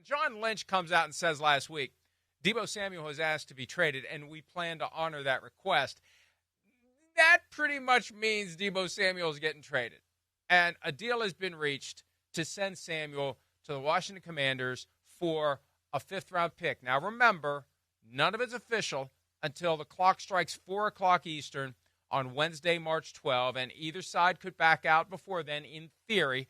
John Lynch comes out and says last week, Deebo Samuel has asked to be traded, and we plan to honor that request. That pretty much means Deebo Samuel is getting traded. And a deal has been reached to send Samuel to the Washington Commanders for a fifth-round pick. Now, remember, none of it's official until the clock strikes 4 o'clock Eastern on Wednesday, March 12, and either side could back out before then, in theory.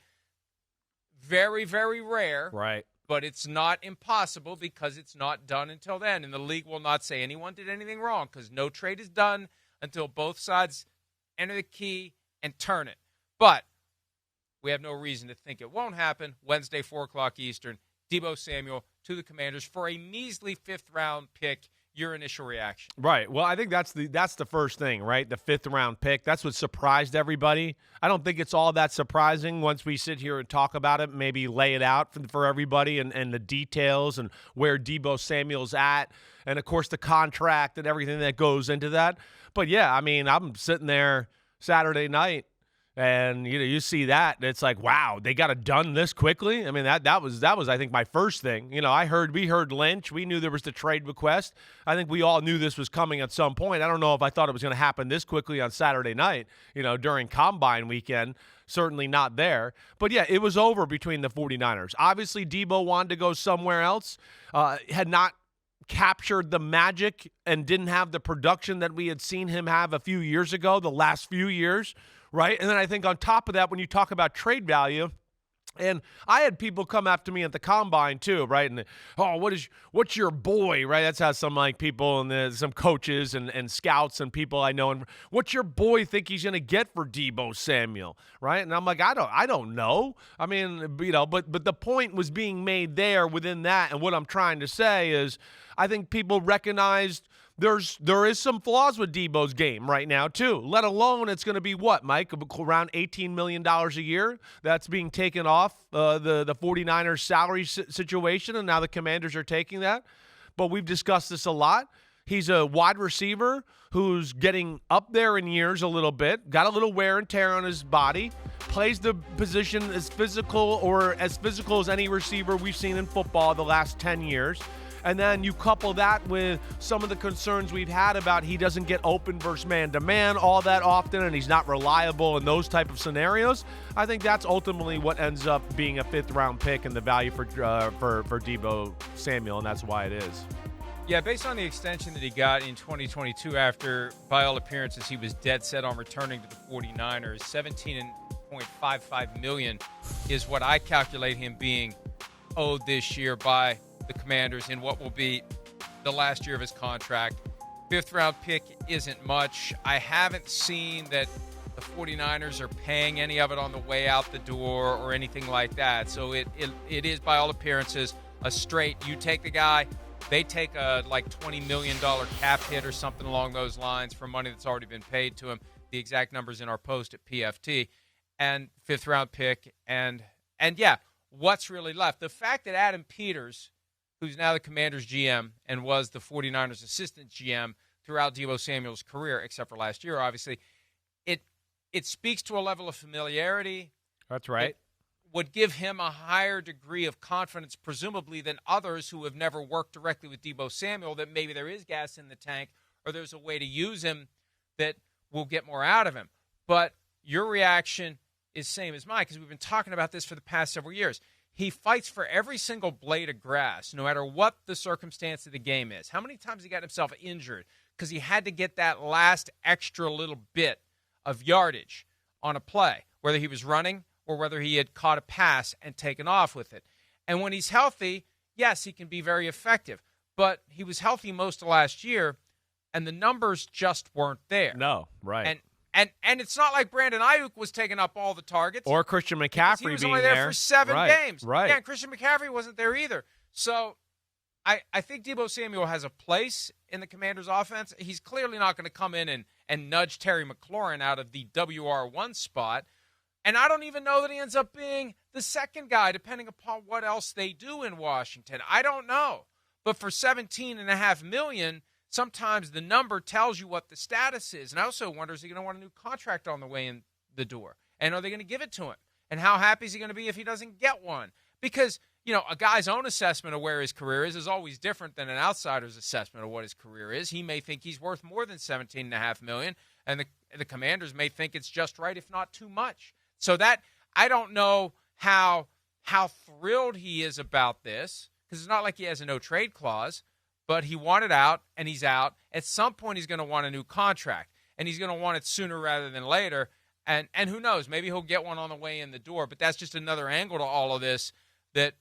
Very, very rare. Right. But it's not impossible because it's not done until then. And the league will not say anyone did anything wrong because no trade is done until both sides enter the key and turn it. But we have no reason to think it won't happen. Wednesday, 4 o'clock Eastern, Deebo Samuel to the Commanders for a measly fifth-round pick. Your initial reaction? Right. Well, I think that's the first thing, right? The fifth-round pick. That's what surprised everybody. I don't think it's all that surprising once we sit here and talk about it, maybe lay it out for everybody and the details and where Deebo Samuel's at and, of course, the contract and everything that goes into that. But, yeah, I mean, I'm sitting there Saturday night, and you see that, and it's like, wow, they got it done this quickly. I mean, that was I think my first thing. We heard Lynch. We knew there was the trade request. I think we all knew this was coming at some point. I don't know if I thought it was going to happen this quickly on Saturday night, during Combine weekend. Certainly not there. But, yeah, it was over between the 49ers. Obviously, Deebo wanted to go somewhere else, had not captured the magic and didn't have the production that we had seen him have a few years ago, the last few years. Right? And then I think on top of that, when you talk about trade value, and I had people come after me at the Combine too, right? And, what's your boy, right? That's how some people and some coaches and scouts and people I know, and what's your boy think he's going to get for Deebo Samuel, right? And I'm like, I don't know. I mean, but the point was being made there within that, and what I'm trying to say is I think people recognized there is some flaws with Deebo's game right now, too, let alone it's going to be what, Mike, around $18 million a year that's being taken off the 49ers salary situation, and now the Commanders are taking that. But we've discussed this a lot. He's a wide receiver who's getting up there in years a little bit, got a little wear and tear on his body, plays the position as physical as any receiver we've seen in football the last 10 years. And then you couple that with some of the concerns we've had about he doesn't get open versus man-to-man all that often, and he's not reliable in those type of scenarios. I think that's ultimately what ends up being a fifth-round pick and the value for Deebo Samuel, and that's why it is. Yeah, based on the extension that he got in 2022 after, by all appearances, he was dead set on returning to the 49ers, $17.55 million is what I calculate him being owed this year by the Commanders in what will be the last year of his contract. Fifth-round pick isn't much. I haven't seen that the 49ers are paying any of it on the way out the door or anything like that. So it is, by all appearances, a straight, you take the guy, they take a $20 million cap hit or something along those lines for money that's already been paid to him. The exact numbers in our post at PFT. And fifth-round pick. And yeah, what's really left? The fact that Adam Peters, who's now the Commanders GM and was the 49ers assistant GM throughout Deebo Samuel's career, except for last year, obviously, it speaks to a level of familiarity. That's right. It would give him a higher degree of confidence, presumably, than others who have never worked directly with Deebo Samuel, that maybe there is gas in the tank or there's a way to use him that will get more out of him. But your reaction is same as mine, because we've been talking about this for the past several years. He fights for every single blade of grass, no matter what the circumstance of the game is. How many times he got himself injured because he had to get that last extra little bit of yardage on a play, whether he was running or whether he had caught a pass and taken off with it. And when he's healthy, yes, he can be very effective. But he was healthy most of last year, and the numbers just weren't there. No, right. And it's not like Brandon Ayuk was taking up all the targets. Or Christian McCaffrey being there. He was only there for 7 games. Right. Yeah, and Christian McCaffrey wasn't there either. So I think Deebo Samuel has a place in the Commanders' offense. He's clearly not going to come in and nudge Terry McLaurin out of the WR1 spot. And I don't even know that he ends up being the second guy, depending upon what else they do in Washington. I don't know. But for $17.5 million, sometimes the number tells you what the status is. And I also wonder, is he going to want a new contract on the way in the door? And are they going to give it to him? And how happy is he going to be if he doesn't get one? Because, a guy's own assessment of where his career is always different than an outsider's assessment of what his career is. He may think he's worth more than $17.5 million, and the Commanders may think it's just right, if not too much. So that I don't know how thrilled he is about this, because it's not like he has a no-trade clause, but he wanted out, and he's out. At some point, he's going to want a new contract, and he's going to want it sooner rather than later. And who knows, maybe he'll get one on the way in the door. But that's just another angle to all of this that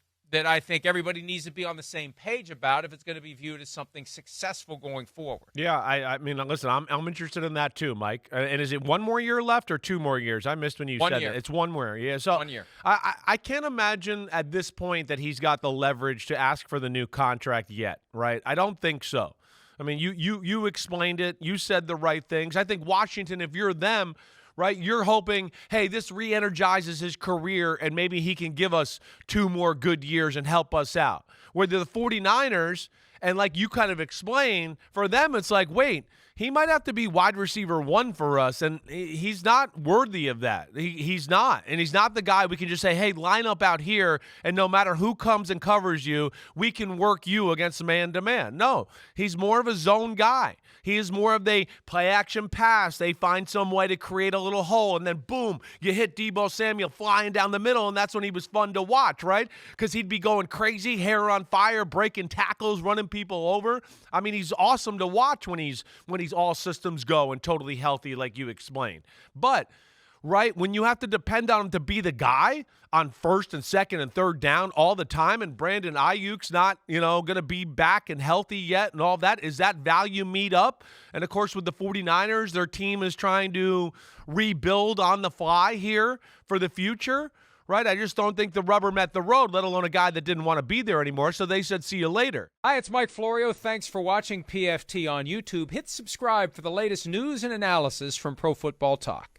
I think everybody needs to be on the same page about if it's going to be viewed as something successful going forward. Yeah, I mean, listen, I'm interested in that too, Mike. And is it one more year left or 2 more years? I missed when you said that. It's 1 more. Yeah, so 1 year. I can't imagine at this point that he's got the leverage to ask for the new contract yet, right? I don't think so. I mean, you explained it. You said the right things. I think Washington, if you're them, right, you're hoping, hey, this re-energizes his career and maybe he can give us 2 more good years and help us out. Where the 49ers, and like you kind of explained, for them it's like, wait, he might have to be wide receiver 1 for us, and he's not worthy of that. He's not. And he's not the guy we can just say, hey, line up out here, and no matter who comes and covers you, we can work you against man-to-man. No, he's more of a zone guy. He is more of the play-action pass. They find some way to create a little hole, and then, boom, you hit Deebo Samuel flying down the middle, and that's when he was fun to watch, right? Because he'd be going crazy, hair on fire, breaking tackles, running people over. I mean, he's awesome to watch when he's all systems go and totally healthy, like you explained. But, right, when you have to depend on him to be the guy on 1st and 2nd and 3rd down all the time, and Brandon Ayuk's not, going to be back and healthy yet and all that, is that value meet up? And, of course, with the 49ers, their team is trying to rebuild on the fly here for the future, right? I just don't think the rubber met the road, let alone a guy that didn't want to be there anymore. So they said, see you later. Hi, it's Mike Florio. Thanks for watching PFT on YouTube. Hit subscribe for the latest news and analysis from Pro Football Talk.